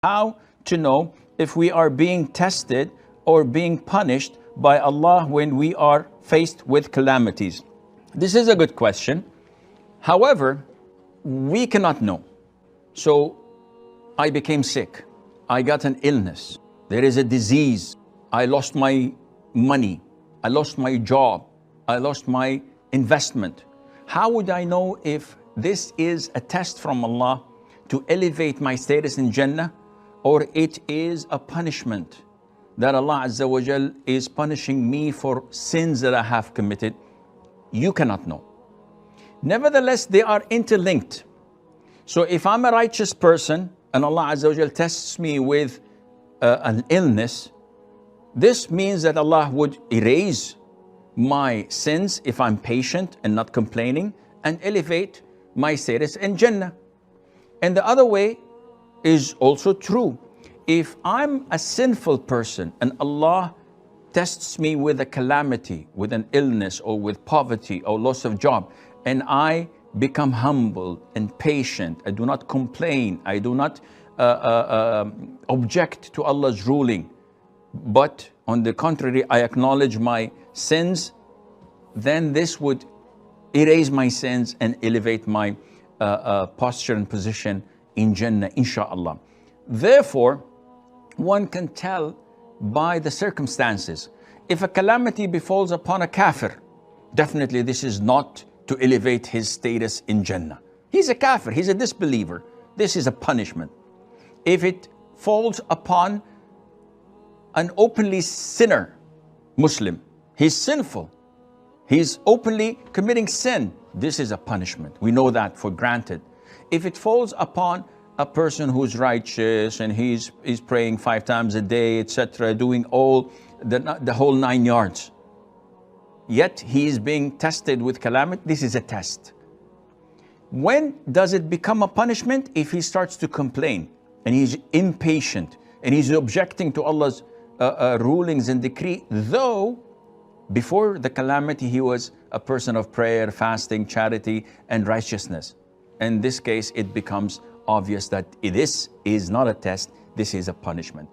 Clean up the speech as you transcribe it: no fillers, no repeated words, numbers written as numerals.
How to know if we are being tested or being punished by Allah when we are faced with calamities? This is a good question. However, we cannot know. So I became sick. I got an illness. There is a disease. I lost my money. I lost my job. I lost my investment. How would I know if this is a test from Allah to elevate my status in Jannah, or it is a punishment that Allah Azza wa Jal is punishing me for sins that I have committed? You cannot know. Nevertheless, they are interlinked. So if I'm a righteous person and Allah Azza wa Jal tests me with an illness, this means that Allah would erase my sins if I'm patient and not complaining, and elevate my status in Jannah. And the other way is also true. If I'm a sinful person and Allah tests me with a calamity, with an illness or with poverty or loss of job, and I become humble and patient, I do not complain, I do not object to Allah's ruling, but on the contrary, I acknowledge my sins, then this would erase my sins and elevate my posture and position in Jannah, inshallah. Therefore, one can tell by the circumstances. If a calamity befalls upon a kafir, definitely this is not to elevate his status in Jannah. He's a kafir, he's a disbeliever. This is a punishment. If it falls upon an openly sinner Muslim, he's sinful, he's openly committing sin, this is a punishment. We know that for granted. If it falls upon a person who's righteous and he's praying 5 times a day, etc., doing all the whole 9 yards, yet he is being tested with calamity, this is a test. When does it become a punishment? If he starts to complain and he's impatient and he's objecting to Allah's rulings and decree, though before the calamity he was a person of prayer, fasting, charity, and righteousness. In this case, it becomes obvious that this is not a test, this is a punishment.